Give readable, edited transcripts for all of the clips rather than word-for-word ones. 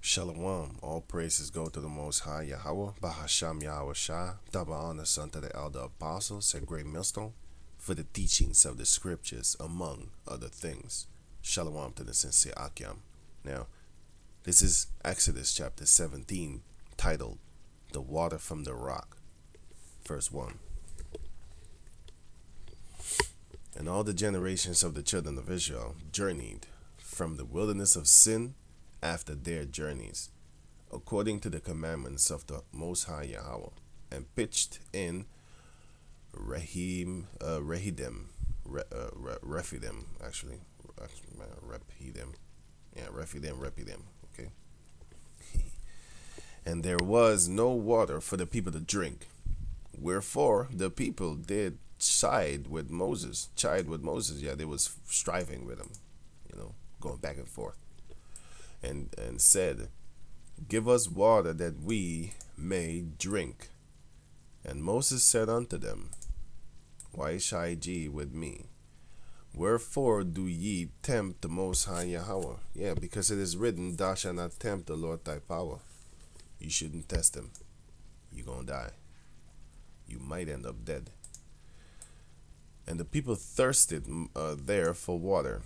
Shalom. All praises go to the Most High Yahweh, Bahasham Yahweh Shah, double honors unto the elder apostles and great millstone for the teachings of the scriptures, among other things. Shalom to the sincere Akyam. Now, this is Exodus chapter 17, titled The Water from the Rock. Verse 1. And all the generations of the children of Israel journeyed from the wilderness of Sin after their journeys, according to the commandments of the Most High Yahweh, and pitched in Rephidim, actually, Rephidim, okay. And there was no water for the people to drink, wherefore the people did chide with Moses. Yeah, they was striving with him, going back and forth, and said, Give us water that we may drink. And Moses said unto them, Why chide ye with me? Wherefore do ye tempt the Most High Yahweh? Yeah, because it is written, Thou shalt not tempt the Lord thy power. You shouldn't test him. You're gonna die. You might end up dead. And the people thirsted there for water.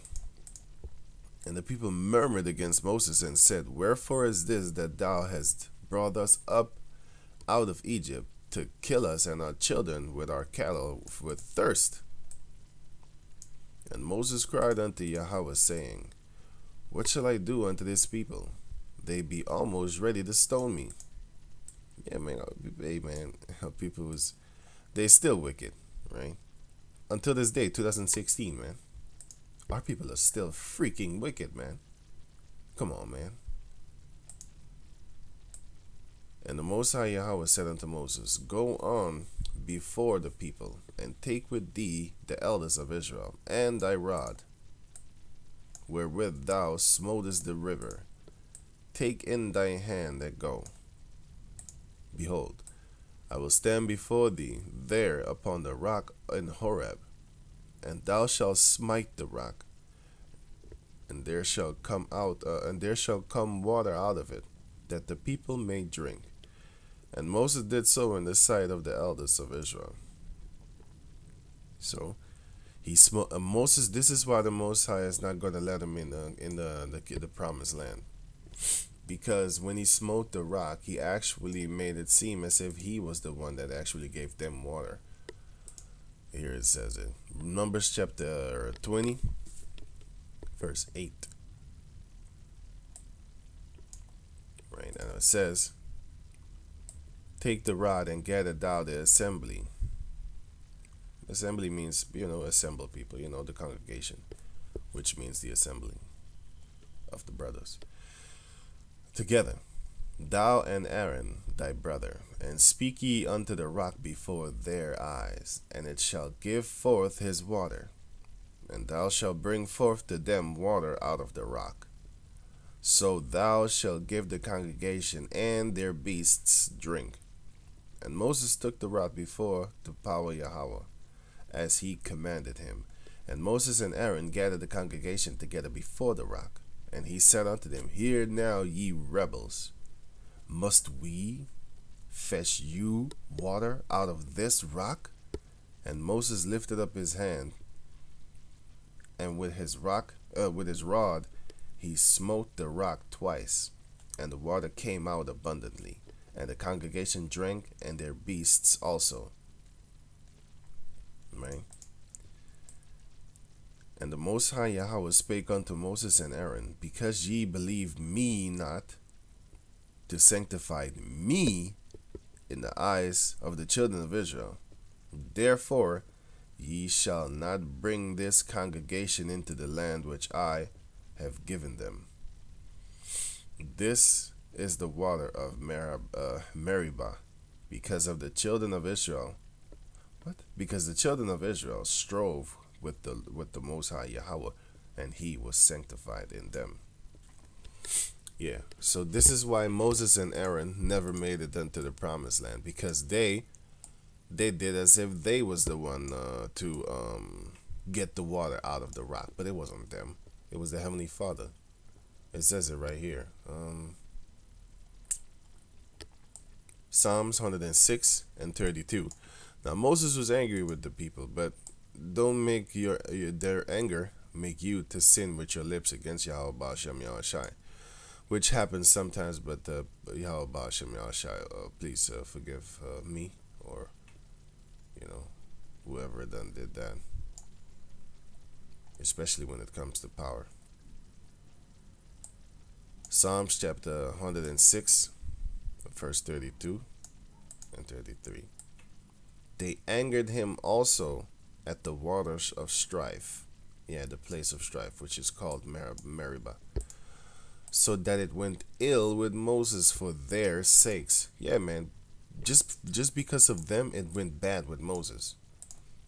And the people murmured against Moses and said, Wherefore is this that thou hast brought us up out of Egypt to kill us and our children with our cattle with thirst? And Moses cried unto Yahweh, saying, What shall I do unto this people? They be almost ready to stone me. Yeah, man, hey, man, they still wicked, right? Until this day, 2016, man. Our people are still freaking wicked, man. Come on, man. And the Most High Yahweh said unto Moses, Go on before the people, and take with thee the elders of Israel, and thy rod, wherewith thou smotest the river. Take in thy hand and go. Behold, I will stand before thee there upon the rock in Horeb, and thou shalt smite the rock, and there shall come water out of it, that the people may drink. And Moses did so in the sight of the elders of Israel. So he smote Moses. This is why the Most High is not going to let him in the promised land, because when he smote the rock, he actually made it seem as if he was the one that actually gave them water. Here it says it. Numbers chapter 20, verse 8. Right, and it says, Take the rod and gather thou the assembly. Assembly means, assemble people, the congregation, which means the assembly of the brothers. Together, thou and Aaron thy brother, and speak ye unto the rock before their eyes, and it shall give forth his water, and thou shalt bring forth to them water out of the rock. So thou shalt give the congregation and their beasts drink. And Moses took the rock before the power Yahweh, as he commanded him. And Moses and Aaron gathered the congregation together before the rock. And he said unto them, Hear now, ye rebels, must we fetch you water out of this rock? And Moses lifted up his hand, and with his rod, he smote the rock twice, and the water came out abundantly, and the congregation drank, and their beasts also. Right? And the Most High Yahweh spake unto Moses and Aaron, Because ye believe me not, to sanctify me in the eyes of the children of Israel, therefore ye shall not bring this congregation into the land which I have given them. This is the water of Meribah, because of the children of Israel. What? Because the children of Israel strove with the Most High Yahweh, and he was sanctified in them. Yeah, so this is why Moses and Aaron never made it into the promised land, because they did as if they was the one to get the water out of the rock, but it wasn't them. It was the Heavenly Father. It says it right here. Psalms 106 and 32. Now Moses was angry with the people, but don't make their anger make you to sin with your lips against Yahweh Ba'ashem Yahushai, which happens sometimes. But Yahweh Ba'ashem Yahushai, please forgive me, or you know whoever done did that, especially when it comes to power. Psalms chapter 106, verse 32 and 33. They angered him also at the waters of strife, yeah, the place of strife, which is called Meribah, so that it went ill with Moses for their sakes. Yeah, man, just because of them, it went bad with Moses,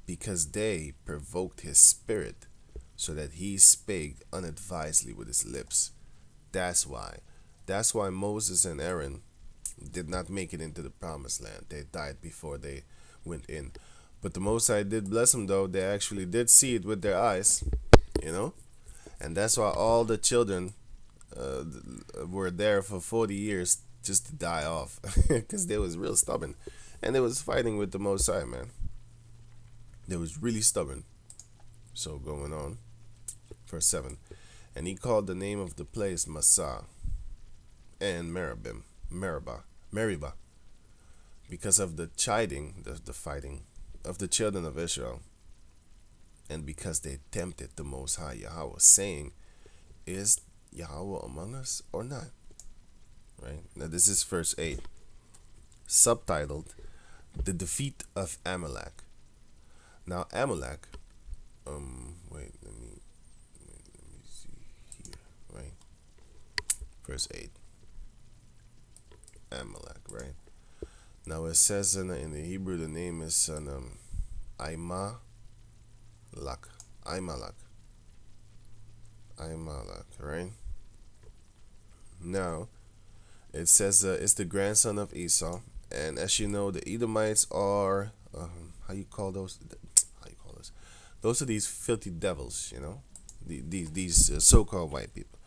because they provoked his spirit, so that he spake unadvisedly with his lips. That's why. That's why Moses and Aaron did not make it into the promised land. They died before they went in. But the Most High did bless them, though. They actually did see it with their eyes, you know? And that's why all the children were there for 40 years just to die off. Because they was real stubborn. And they was fighting with the Most High, man. They was really stubborn. So going on. Verse 7. And he called the name of the place Massah and Meribah, because of the chiding, the fighting of the children of Israel, and because they tempted the Most High Yahweh, saying, is Yahweh among us or not? Right? Now this is verse 8, subtitled, The Defeat of Amalek. Now Amalek, let me see here, right? Verse 8. Amalek, right? Now it says in the Hebrew, the name is Amalek. Amalek, right? Now it says it's the grandson of Esau, and as you know, the Edomites are how you call those? How you call this? Those are these filthy devils, you know, these so-called white people.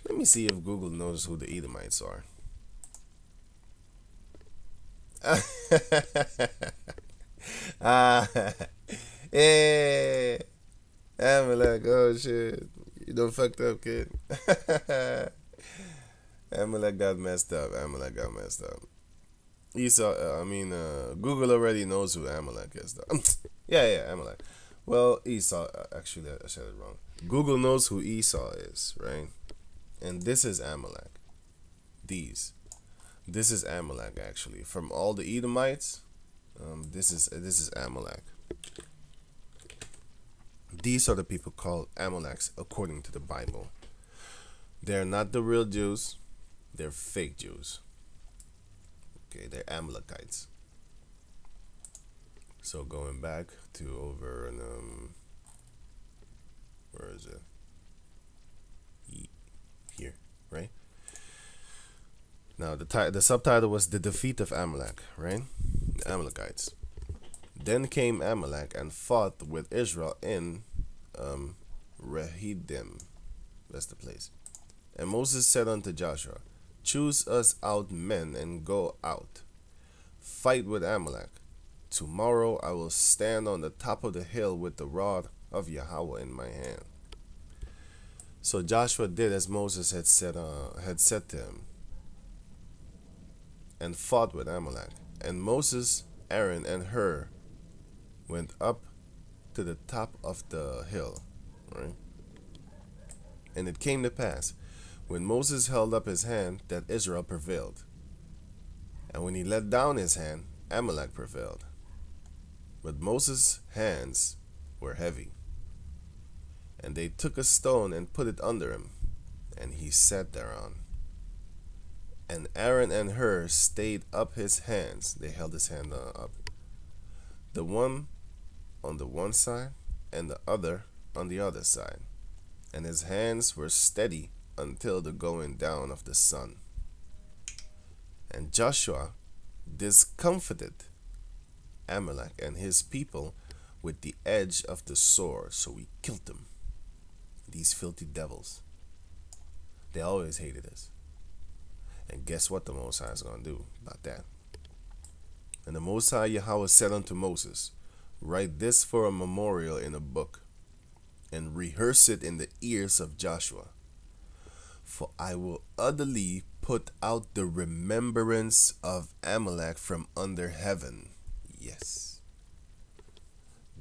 Let me see if Google knows who the Edomites are. Ah, yeah, Amalek. Oh shit, you done fucked up, kid. Amalek got messed up. Amalek got messed up. Esau. Google already knows who Amalek is, though. Yeah, Amalek. Well, Esau. Actually, I said it wrong. Google knows who Esau is, right? And this is Amalek. This is Amalek, actually. From all the Edomites, this is Amalek. These are the people called Amaleks according to the Bible. They're not the real Jews. They're fake Jews. Okay, they're Amalekites. So going back to over in where is it? Here, right? Now the subtitle was The Defeat of Amalek, right? The Amalekites. Then came Amalek and fought with Israel in Rehidim. That's the place. And Moses said unto Joshua, choose us out men and go out, fight with Amalek. Tomorrow I will stand on the top of the hill with the rod of Yahweh in my hand. So Joshua did as Moses had said to him, and fought with Amalek. And Moses, Aaron, and Hur went up to the top of the hill, right? And it came to pass, when Moses held up his hand, that Israel prevailed. And when he let down his hand, Amalek prevailed. But Moses' hands were heavy. And they took a stone and put it under him, and he sat thereon. And Aaron and Hur stayed up his hands. They held his hand up. The one on the one side, and the other on the other side. And his hands were steady until the going down of the sun. And Joshua discomfited Amalek and his people with the edge of the sword. So he killed them. These filthy devils. They always hated us. And guess what the Most High is going to do about that? And the Most High Yahweh said unto Moses, write this for a memorial in a book, and rehearse it in the ears of Joshua. For I will utterly put out the remembrance of Amalek from under heaven. Yes.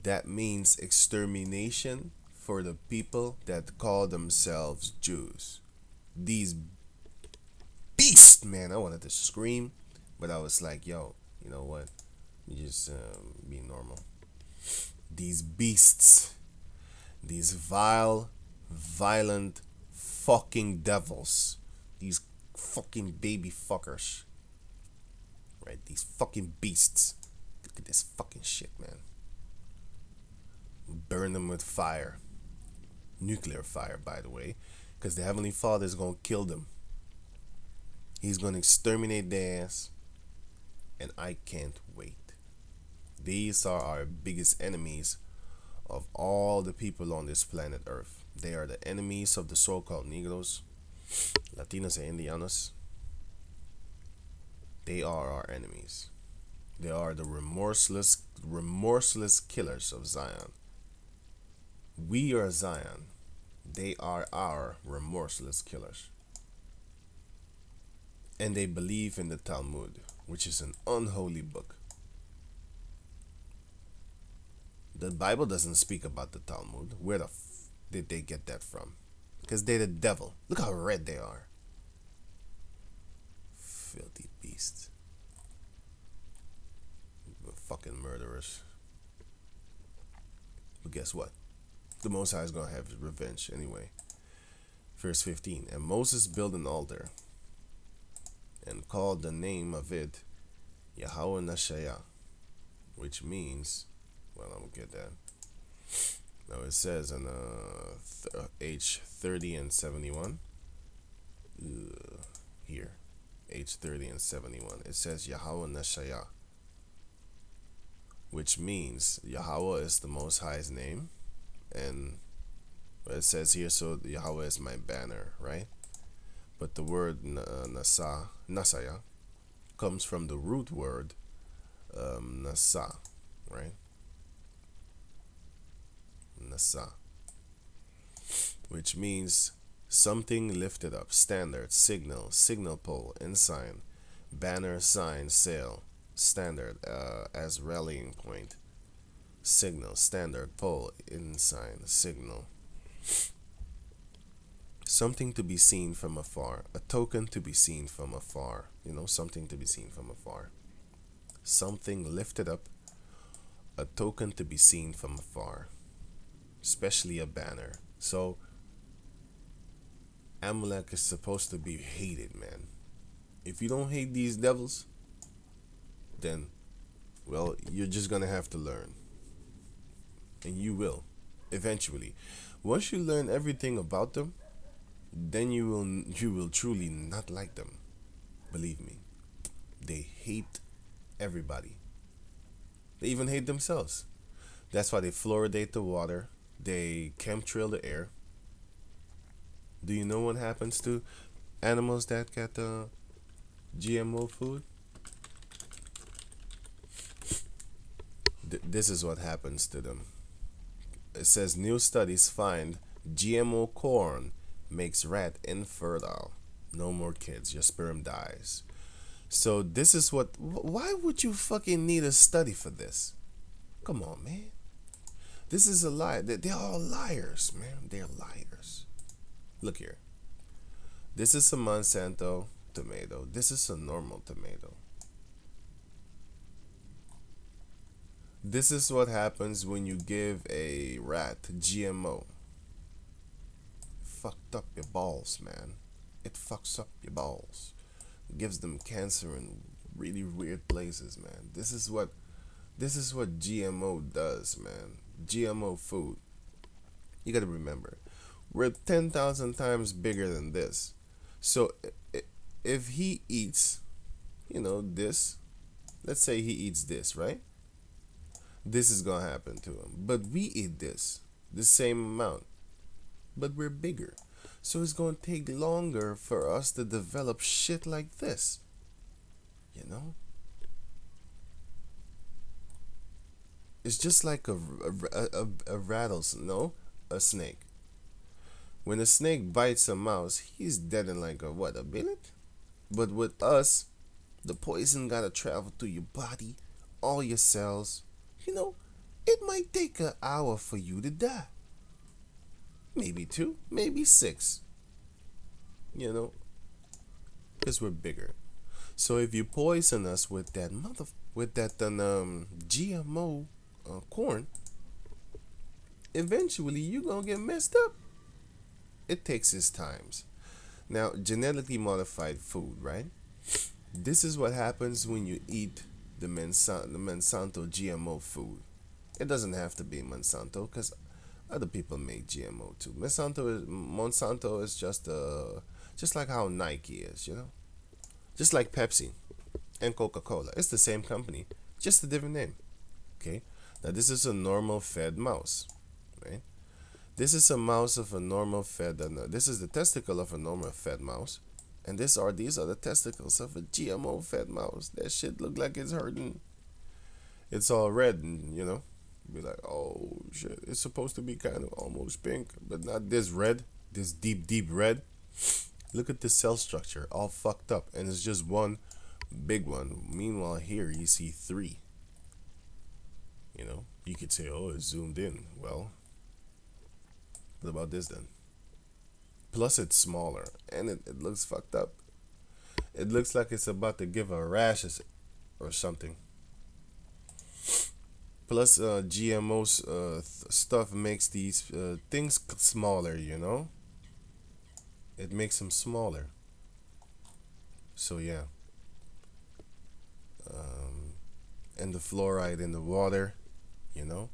That means extermination for the people that call themselves Jews. These beasts, man, I wanted to scream, but I was like, yo, you know what? You just be normal. These beasts, these vile, violent, fucking devils, these fucking baby fuckers, right? These fucking beasts. Look at this fucking shit, man. Burn them with fire. Nuclear fire, by the way, because the Heavenly Father is going to kill them. He's going to exterminate their ass, and I can't wait. These are our biggest enemies of all the people on this planet Earth. They are the enemies of the so-called Negroes, Latinos, and Indianos. They are our enemies. They are the remorseless killers of Zion. We are Zion. They are our remorseless killers. And they believe in the Talmud, which is an unholy book. The Bible doesn't speak about the Talmud. Where the did they get that from? Because they're the devil. Look how red they are. Filthy beasts. Fucking murderers. But guess what? The Most High is going to have his revenge anyway. Verse 15. And Moses built an altar and called the name of it Yahweh Nashaya, which means, well, I'm going to get that. Now it says in H 30 and 71, here, H 30 and 71, it says Yahweh Nashaya, which means Yahweh is the Most High's name, and it says here, so Yahweh is my banner, right? But the word Nasaya comes from the root word Nasa, right? Nasa, which means something lifted up, standard, signal, signal pole, ensign, banner, sign, sail, standard, as rallying point, signal, standard, pole, ensign, signal. Something to be seen from afar, a token to be seen from afar, something to be seen from afar. Something lifted up, a token to be seen from afar, especially a banner. So Amalek is supposed to be hated, man. If you don't hate these devils, then, well, you're just gonna have to learn. And you will, eventually. Once you learn everything about them, then you will truly not like them. Believe me. They hate everybody. They even hate themselves. That's why they fluoridate the water. They chemtrail the air. Do you know what happens to animals that get GMO food? This is what happens to them. It says new studies find GMO corn makes rat infertile. No more kids. Your sperm dies. So this is what. Why would you fucking need a study for this? Come on, man. This is a lie. They're all liars, man. They're liars. Look here. This is a Monsanto tomato. This is a normal tomato. This is what happens when you give a rat GMO. Fucked up your balls, man. It fucks up your balls. It gives them cancer in really weird places, man. This is what GMO does, man. GMO food. You gotta remember, we're 10,000 times bigger than this. So if he eats, this, let's say he eats this, right? This is gonna happen to him. But we eat this, the same amount, but we're bigger. So it's going to take longer for us to develop shit like this. You know? It's just like a rattlesnake, no? A snake. When a snake bites a mouse, he's dead in like a what, a minute? But with us, the poison gotta travel through your body, all your cells. You know, it might take an hour for you to die. Maybe two, maybe six. You know, because we're bigger. So if you poison us with that GMO corn, eventually you gonna get messed up. It takes its times. Now, genetically modified food, right? This is what happens when you eat the Monsanto GMO food. It doesn't have to be Monsanto because other people make GMO too. Monsanto is just like how Nike is, you know, just like Pepsi and Coca-Cola. It's the same company, just a different name. Okay. Now this is a normal fed mouse, right? This is a mouse of a normal fed. This is the testicle of a normal fed mouse, and these are the testicles of a GMO fed mouse. That shit look like it's hurting. It's all red, and be like, oh shit. It's supposed to be kind of almost pink, but not this red. This deep, deep red. Look at the cell structure, all fucked up, and it's just one big one. Meanwhile, here you see three. You could say, oh, it's zoomed in. Well, what about this then? Plus, it's smaller, and it looks fucked up. It looks like it's about to give a rash or something. Plus, GMO's stuff makes these things smaller, It makes them smaller. So, yeah. And the fluoride in the water, you know?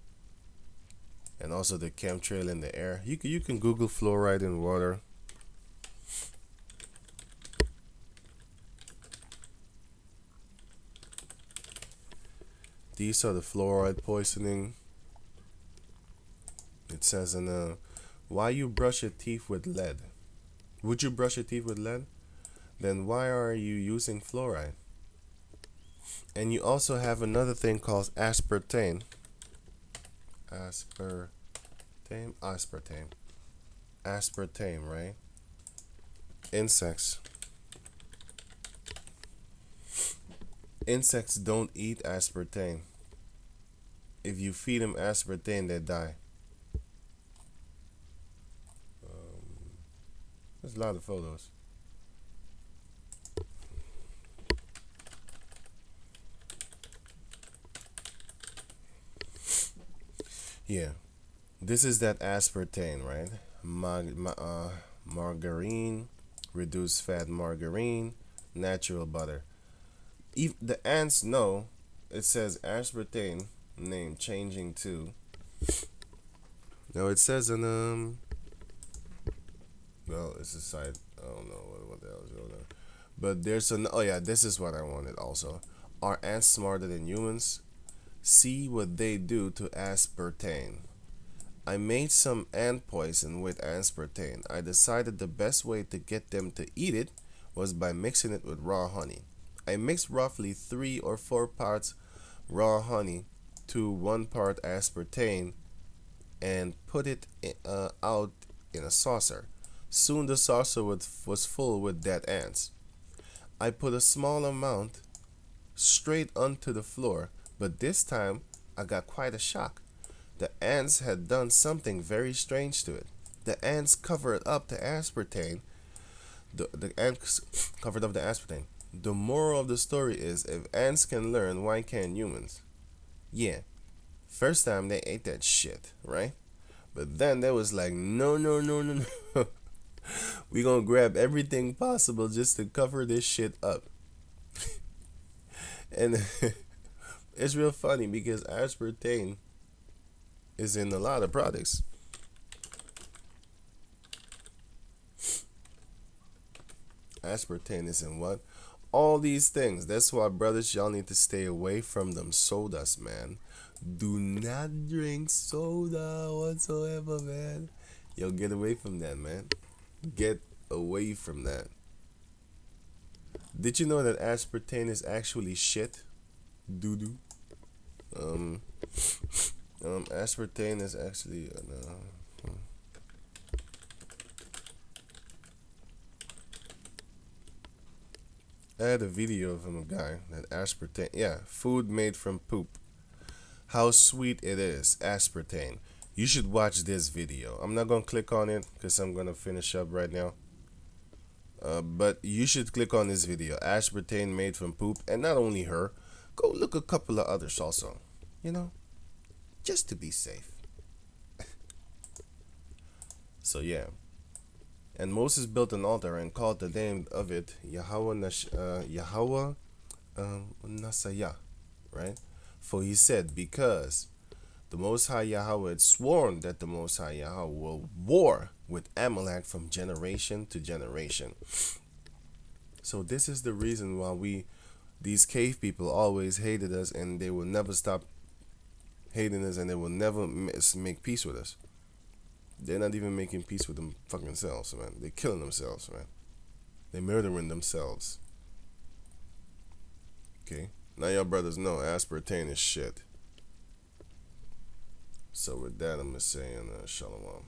And also the chemtrail in the air. You can Google fluoride in water. These are the fluoride poisoning. It says why you brush your teeth with lead. Would you brush your teeth with lead? Then why are you using fluoride? And you also have another thing called aspartame. Aspartame, right? Insects don't eat aspartame. If you feed them aspartame, they die. There's a lot of photos. Yeah, this is that aspartame, right? Margarine, reduced fat margarine, natural butter. The ants know. It says aspartame name changing to. Now it says well, it's a site. I don't know what the hell is going on. But there's oh yeah, this is what I wanted also. Are ants smarter than humans? See what they do to aspartame. I made some ant poison with aspartame. I decided the best way to get them to eat it was by mixing it with raw honey. I mixed roughly 3 or 4 parts raw honey to 1 part aspartame and put it out in a saucer. Soon the saucer was full with dead ants. I put a small amount straight onto the floor, but this time I got quite a shock. The ants had done something very strange to it. The ants covered up the aspartame. The ants covered up the aspartame. The moral of the story is, if ants can learn, why can't humans? Yeah, first time they ate that shit, right? But then they was like, no, no, no, no, no. We gonna grab everything possible just to cover this shit up. And it's real funny because aspartame is in a lot of products. Aspartame is in what? All these things. That's why, brothers, y'all need to stay away from them sodas, man. Do not drink soda whatsoever, man. Yo, get away from that, man. Get away from that. Did you know that aspartame is actually shit? Doo doo. Um, aspartame is actually I had a video of him, a guy that aspartame. Yeah, food made from poop. How sweet it is, aspartame. You should watch this video. I'm not gonna click on it because I'm gonna finish up right now. But you should click on this video. Aspartame made from poop, and not only her, go look a couple of others also. You know, just to be safe. So yeah. And Moses built an altar and called the name of it Yahweh Nasayah, right? For he said, because the Most High Yahweh had sworn that the Most High Yahweh will war with Amalek from generation to generation. So this is the reason why these cave people always hated us, and they will never stop hating us, and they will never make peace with us. They're not even making peace with them fucking selves, man. They're killing themselves, man. They're murdering themselves. Okay? Now y'all brothers know aspartame is shit. So with that, I'm just saying, shalom.